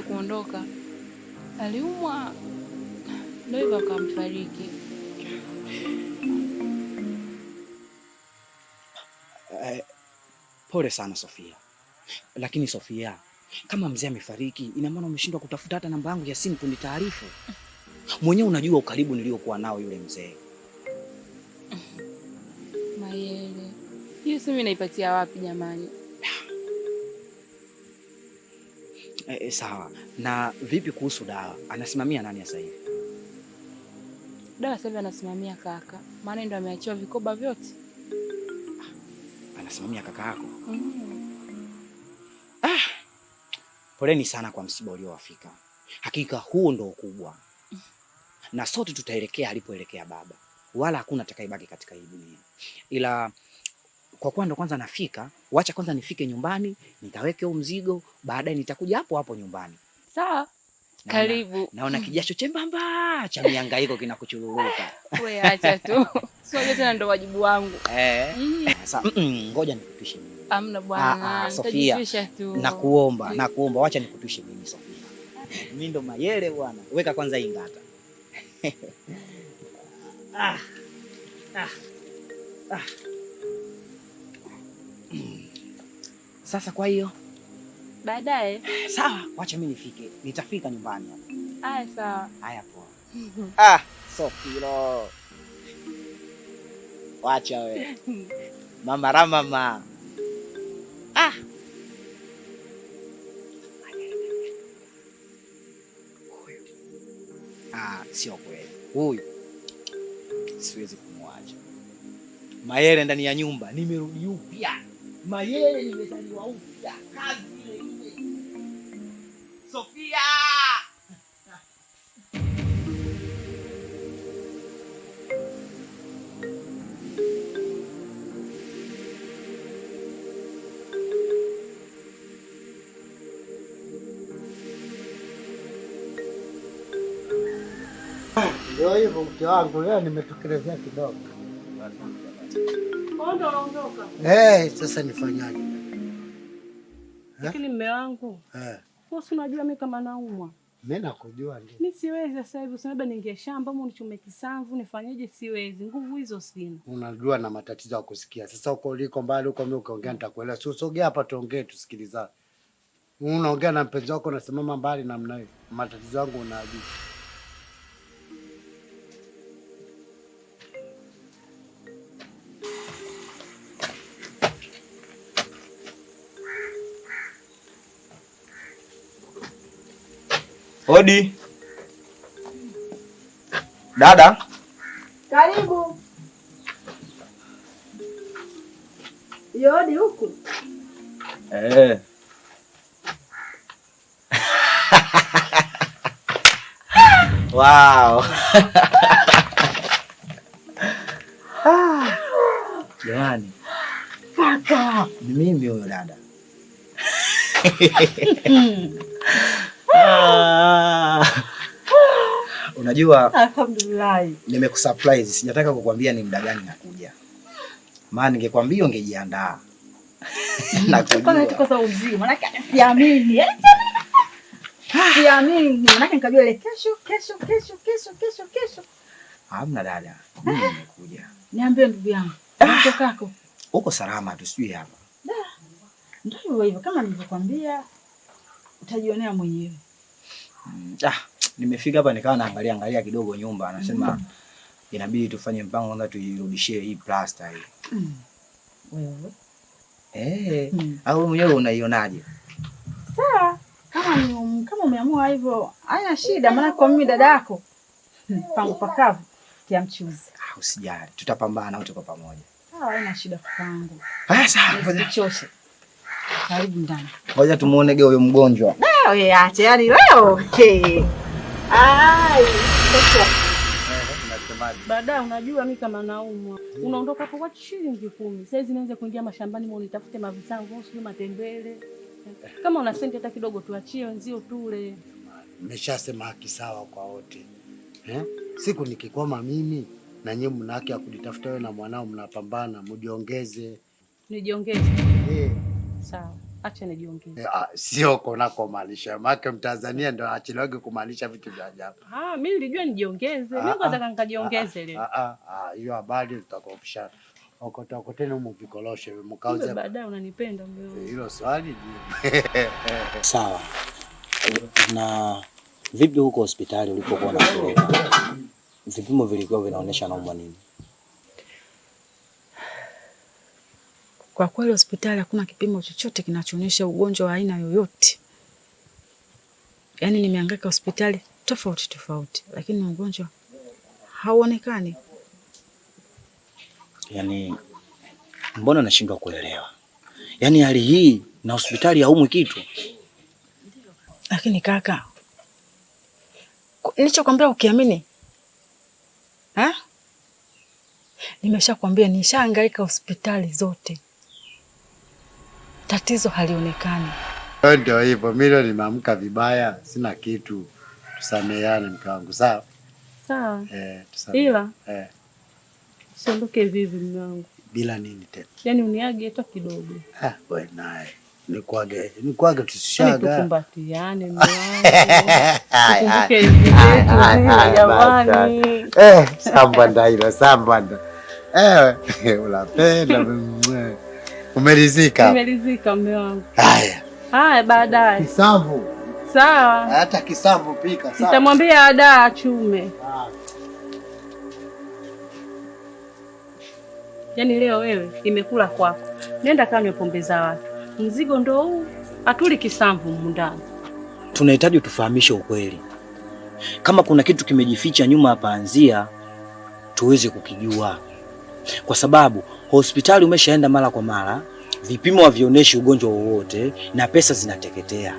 kuondoka aliumwa, ndio hivyo akamfariki. Pole sana Sofia. Lakini Sofia, kama mzee amefariki, ina maana umeshindwa kutafuta hata namba yangu ya simu kunitaarifu? Mwenyewe unajua ukaribu niliokuwa nao yule mzee. Mayele, hiyo simu inaipatia wapi jamani? Sawa. Na vipi kuhusu dawa? Anasimamia nani sasa hivi? Dawa sasa hivi anasimamia kaka. Maana ndio ameachiwa vikoba vyote. Anasimamia kaka yako? Poleni sana kwa msiba uliowafika. Hakika huo ndio ukubwa. Na sote tutaelekea alipoelekea baba. Wala hakuna atakayebaki katika hii dunia. Ila kwa kuwa ndo kwanza nafika, wacha kwanza nifike nyumbani, nitaweke huo mzigo, baadaye nitakuja hapo hapo nyumbani. Sawa. Karibu. Naona kijasho chembamba cha mihangaiko kinakuchuluruka. Wewe acha tu. Sio tena ndo wajibu wangu. Sasa ngoja nikupishe mimi. Amna bwana. Sofia, nakuomba wacha nikupishe mimi Sofia. Mimi ndo Mayele bwana. Weka kwanza hii ngata. Sasa kwa hiyo baadaye sawa, wacha mimi nifike. Nitafika nyumbani hapa. Haya sawa. Haya poa. Sofia. Wacha we. Mama Ramama. Sio kweli. Huyu siwezi kumwacha. Mayele ndani ya nyumba, nimerudi upya. Mayele nimezaliwa upya. Kazi ile ile. Sofia! Ndio hivyo mke wangu, leo nimetokelezea kidogo. Ndo unaondoka? Sasa nifanyaje? Lakini mume wangu. Wewe unajua mimi kama naumwa. Mimi nakujua ndio. Mimi siwezi sasa hivi, labda ninge shamba au nichume kisamvu, nifanyeje? Siwezi. Nguvu hizo sina. Unajua na matatizo ya kusikia. Sasa uko uliko mbali huko, mimi ukaongea nitakuelewa. Sio sogea hapa tuongee tusikilizane. Unaongea na mpenzi wako unasimama mbali namna hiyo. Matatizo yangu unajua. Odi. Dada. Karibu. Yodi huku. Wow. Jamani. Kaka, ni mimi huyo dada. Unajua, alhamdulillah, nimekusurprise. Sijataka kukwambia ni muda gani nakuja. Maana ningekwambia ungejiandaa. Nakujua. Tuko sawa uzima. Maana siamini. Siamini. Maana nikajua ile kesho. Hamna dada. Mimi nimekuja. Niambie ndugu yangu. Unatokako? Uko salama tu sijui hapa. Ndio hivyo kama nilivyokuambia utajionea mwenyewe. Nimefika hapa nikawa naangalia kidogo nyumba, anasema inabidi tufanye mpango kwanza tuirudishie hii plaster hii. Wewe? Au mwenyewe unaionaje? Sawa. Kama umeamua hivyo, haina shida, maana kwa mimi dada yako pango pakavu kia mchuzi. Usijali, tutapambana wote kwa pamoja. Sawa, haina shida kwangu. Sawa, usichoshe. Karibu ndani. Ngoja tumuone geo huyo mgonjwa. Wewe acha yani leo. Baadaye unajua mimi kama naumwa. Unaondoka kwa shilingi 10. Sasa hizi naanza kuingia mashambani mwa nitafute mavisangu, sio matembele. Kama una senti hata kidogo tuachie wenzio tule. Mmeshasema haki sawa kwa wote. Siku nikikwama mimi na nyinyi mna haki ya kujitafuta wewe na mwanao, mnapambana, mjiongeze. Nijiongeze? Sawa. Acha nijiongeze. Sio kunako maanisha. Maana Mtanzania ndio achilewage kumaanisha vitu vya ajabu. Mimi nilijua nijiongeze. Mimi nataka nikajiongeze leo. Hiyo habari tutakopishana. Okoteni huko vikoloshe mkauze. Baadaye unanipenda mbona? Hilo swali. Sawa. Na vipi huko hospitali ulipokuwa unapeleka? Vipimo vilikuwa vinaonyesha naumwa nini? Kwa kweli hospitali hakuna kipimo chochote kinachoonyesha ugonjwa wa aina yoyote. Yaani nimehangaika hospitali tofauti, lakini ugonjwa hauonekani. Yaani mbona nashindwa kuelewa? Yaani hali hii na hospitali haumwi kitu. Lakini kaka, nilichokwambia ukiamini? Nimeshakwambia nishahangaika hospitali zote. Tatizo halionekani. Ndio hivyo, mimi nimeamka vibaya, sina kitu. Tusameheane mke wangu, sawa? Sawa. Ila siondoke vivi mume wangu. Bila nini tena? Yaani uniage hata kidogo. Wewe naye. Nikuage tusishaga. Tukumbatiane mume wangu. Tukumbuke hivi jamani. Sambanda hilo, sambanda. Unapenda. Umeridhika? Nimeridhika mume wangu. Haya baadaye. Kisamvu. Sawa. Hata kisamvu pika, sawa. Nitamwambia ada achume. Yaani leo wewe imekula kwako. Nenda kanywe pombe za watu. Mzigo ndo huu. Atuli kisamvu mundani. Tunahitaji tufahamishe ukweli. Kama kuna kitu kimejificha nyuma hapa anzia, tuweze kukijua. Kwa sababu hospitali umeshaenda mara kwa mara, vipimo havionyeshi ugonjwa wowote na pesa zinateketea.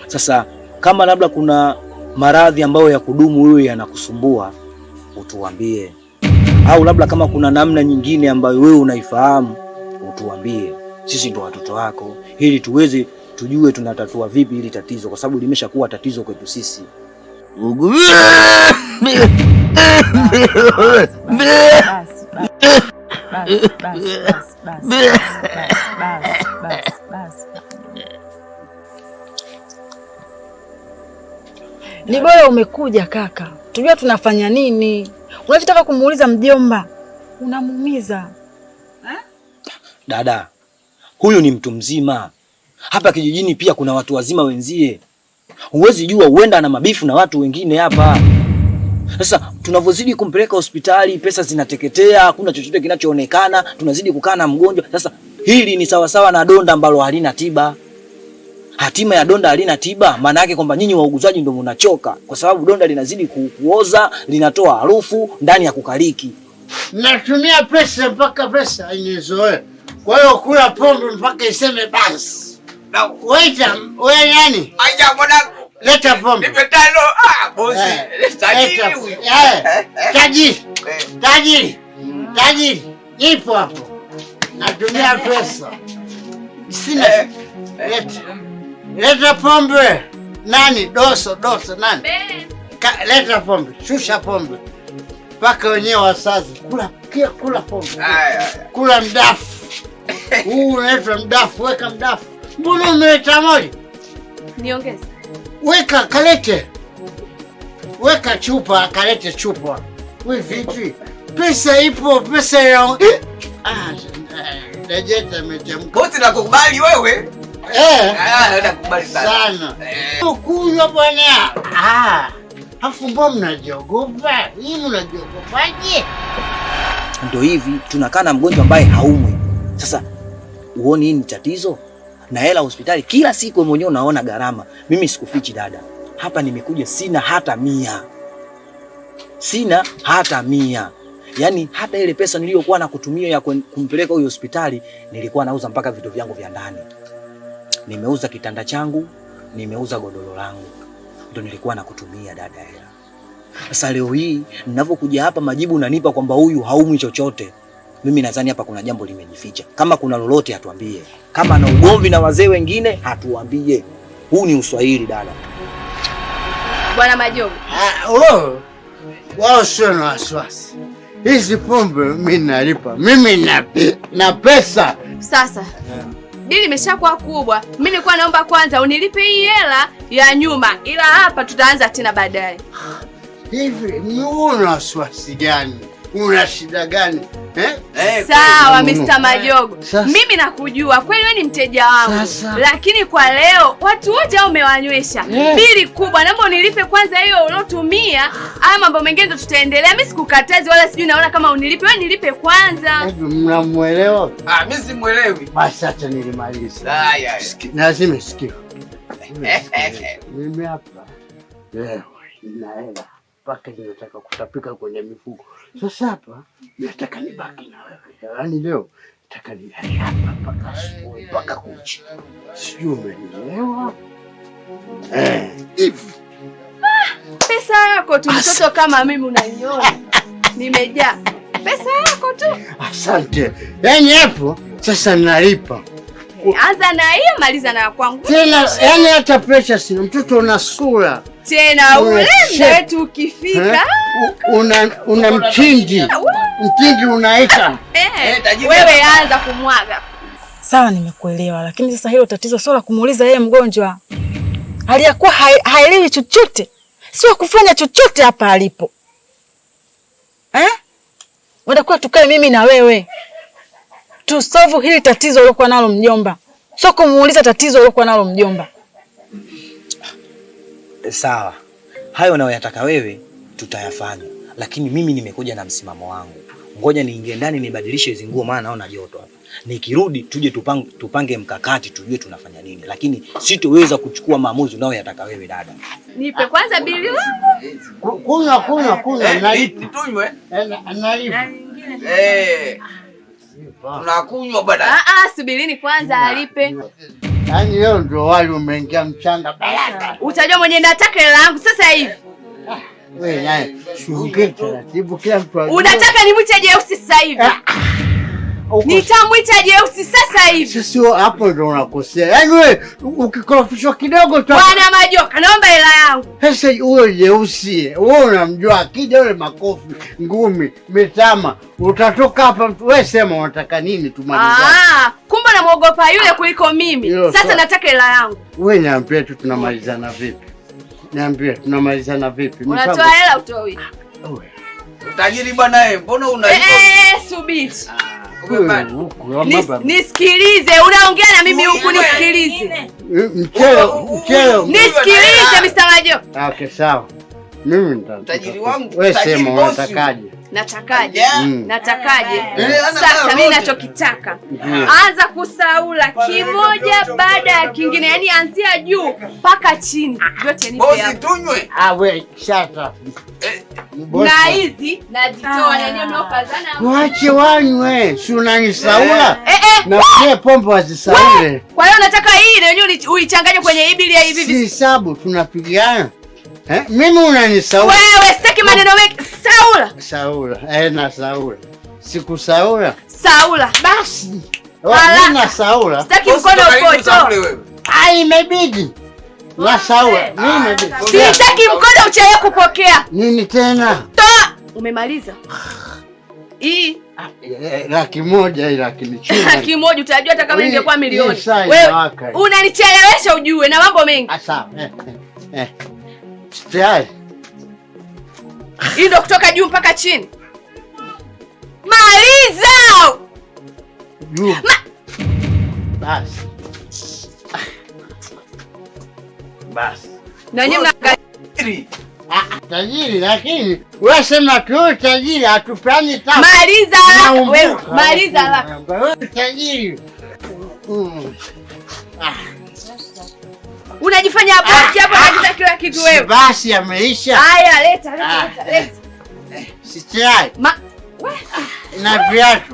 Sasa kama labda kuna maradhi ambayo ya kudumu wewe yanakusumbua, utuambie. Au labda kama kuna namna nyingine ambayo wewe unaifahamu, utuambie. Sisi ndo watoto wako, ili tuweze tujue tunatatua vipi hili tatizo, kwa sababu limeshakuwa tatizo kwetu sisi. Ni bora umekuja kaka. Tujua tunafanya nini. Unataka kumuuliza mjomba, unamuumiza. Dada, huyu ni mtu mzima. Hapa kijijini pia kuna watu wazima wenzie. Huwezi jua, huenda ana mabifu na watu wengine hapa. Sasa tunavyozidi kumpeleka hospitali, pesa zinateketea, hakuna chochote kinachoonekana, tunazidi kukaa na mgonjwa. Sasa hili ni sawasawa na donda ambalo halina tiba. Hatima ya donda halina tiba, maana yake kwamba nyinyi wauguzaji ndio mnachoka, kwa sababu donda linazidi kuoza, linatoa harufu ndani ya kukaliki. Natumia pesa mpaka pesa inizoe. Kwa hiyo kula pombe mpaka iseme basi. Na waita, wewe nani? Aja mwanangu. Leta pombe. Nipe tano. Bosi. Tajiri huyu. Tajiri. Nipo hapo. Natumia pesa. Sina. Leta pombe. Nani? Doso nani? Leta pombe. Shusha pombe. Paka wenyewe wasazi. Kula pombe. Kula mdafu. Unaitwa mdafu, weka mdafu. Mbona umeleta moja? Niongeze. Weka kalete. Weka chupa, kalete chupa. Wewe vipi? Pesa ipo, pesa ya Dajeta amechemka. Bosi nakukubali wewe. Nakukubali sana. Kunywa bwana. Afu mbona mnajiogopa? Hii mnajiogopaje? Ndio hivi, tunakaa na mgonjwa ambaye haumwi. Sasa uone hii ni tatizo? Na hela hospitali kila siku mwenyewe unaona gharama. Mimi sikufichi dada. Hapa nimekuja sina hata 100. Sina hata 100. Yaani hata ile pesa niliyokuwa nakutumia ya kumpeleka huyo hospitali nilikuwa nauza mpaka vitu vyangu vya ndani. Nimeuza kitanda changu, nimeuza godoro langu. Ndio nilikuwa nakutumia dada hela. Sasa leo hii ninavyokuja hapa majibu unanipa kwamba huyu haumwi chochote. Mimi nadhani hapa kuna jambo limejificha. Kama kuna lolote atuambie. Kama na ugomvi na wazee wengine hatuambie. Huu ni Uswahili dada. Bwana Majogo. Wao sio na wasiwasi. Hizi pombe mimi nalipa. Mimi na pesa. Sasa dili imeshakuwa kubwa. Mimi nilikuwa naomba kwanza unilipe hii hela ya nyuma, ila hapa tutaanza tena baadaye. Hivi una wasiwasi gani? Una shida gani? Sawa Mr. Majogo. Mimi nakujua kweli wewe ni mteja wangu. Lakini kwa leo watu wote hao umewanywesha. Bili kubwa, naomba unilipe kwanza hiyo ulotumia. Haya mambo mengine ndo tutaendelea. Mimi sikukatazi wala sijui naona kama unilipe. Wewe nilipe kwanza. Hivi mnamuelewa? Mimi simuelewi. Basi acha nilimalize. Lazima sikio. Mimi hapa leo nina hela mpaka ninataka kutapika kwenye mifuko. Sasa hapa nataka nibaki na wewe. Yaani leo nataka nilale hapa mpaka asubuhi mpaka kucha. Sijui umenielewa? Hivi. Pesa yako tu mtoto kama mimi unaniona. Nimejaa. Pesa yako tu. Asante. Yaani hapo sasa nalipa. Anza na hiyo maliza na kwangu. Tena yaani hata pesa sina. Mtoto una sura. Tena ule wetu ukifika una mchinji. Mchinji unaita. Wewe anza kumwaga. Sawa, nimekuelewa, lakini sasa hilo tatizo sio la kumuuliza yeye mgonjwa. Aliyakuwa haelewi chochote. Sio kufanya chochote hapa alipo. Watakuwa tukae mimi na wewe. Tusolve hili tatizo lilokuwa nalo mjomba. Sio kumuuliza tatizo lilokuwa nalo mjomba. Sawa. Hayo unayoyataka wewe tutayafanya. Lakini mimi nimekuja na msimamo wangu. Ngoja niingie ndani nibadilishe hizo nguo maana naona joto hapa. Nikirudi tuje tupange mkakati tujue tunafanya nini. Lakini sitoweza kuchukua maamuzi unayoyataka wewe dada. Nipe kwanza bili wangu. Kunywa. Nalipi tunywe? Nalipi. Tunakunywa bwana. Subirini kwanza alipe. Yaani leo ndio wali umeingia mchanga baraka. Utajua mwenye nataka hela yangu sasa hivi. Wewe naye shunge taratibu kila mtu. Unataka nimwite Jeusi sasa hivi? Nitamwita Jeusi sasa hivi. Sio hapo ndio unakosea. Yaani wewe ukikorofishwa kidogo tu. Bwana Majoka, naomba hela yangu. Sasa huyo Jeusi, wewe unamjua akija yule makofi, ngumi, mitama, utatoka hapa wewe sema unataka nini tumalizane. Kumbe namuogopa yule kuliko mimi. Sasa nataka hela yangu. Wewe niambie tu tunamalizana vipi? Niambie tunamalizana vipi? Unatoa hela utoi? Utajiri bwana mbona unalipa? Subiri. Nisikilize, unaongea na mimi huku nisikilize. Mchelo. Nisikilize Mr. Majoka. Okay, sawa. Mimi utajiri wangu. Wewe sema unatakaje? Natakaje? Sasa mimi ninachokitaka. Anza kusaula kimoja baada ya kingine, yani anzia juu mpaka chini. Yote nipe hapo. Bosi tunywe. Wewe shata. Na hizi nazitoa yani mnaokazana. Waache wanywe. Si unanisaula? Na pia pombe wazisaule. Kwa hiyo nataka hii na wenyewe uichanganye kwenye ibili ya hivi. Si hesabu tunapigana. Mimi unanisaula. Wewe sitaki maneno mengi. Saula. Na saula. Sikusaula. Saula. Basi. Na saula. Sitaki mkono upoto. Imebidi. Na saula. Mimi sitaki mkono uchaye kupokea. Nini tena? Toa. Umemaliza? Hii. Laki moja lakini chini. Laki moja utajua hata kama ingekuwa milioni. Wewe unanichelewesha ujue na mambo mengi. Sawa. Tayari. Hii ndo kutoka juu mpaka chini. Maliza! Juu. Basi. Na nyinyi mnaangalia. Tajiri lakini wewe sema tu tajiri hatupani tabu. Maliza haraka wewe. Maliza haraka. Wewe tajiri. Unajifanya bosi hapo unajita kila kitu wewe. Basi ameisha. Haya leta. Sitrai. Na viatu.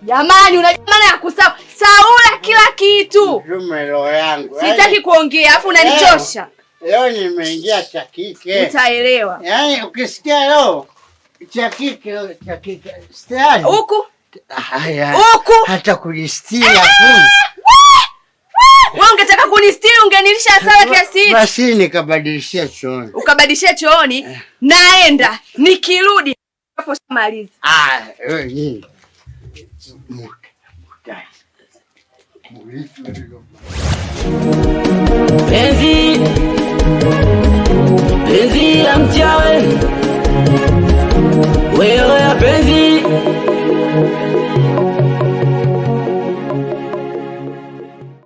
Jamani unajua maana ya kusahau. Saula kila kitu. Jumelo yangu. Sitaki kuongea afu unanichosha. Leo nimeingia cha kike. Utaelewa. Yaani ukisikia leo cha kike. Sitrai. Huku Huku hata kujistiri hakuna. Wewe ungetaka kunistiri ungenilisha hasara kiasi hichi. Basi nikabadilishia chooni. Ukabadilishia chooni, naenda nikirudi hapo samaliza. Wewe nini? Penzi la mchawi, wewe penzi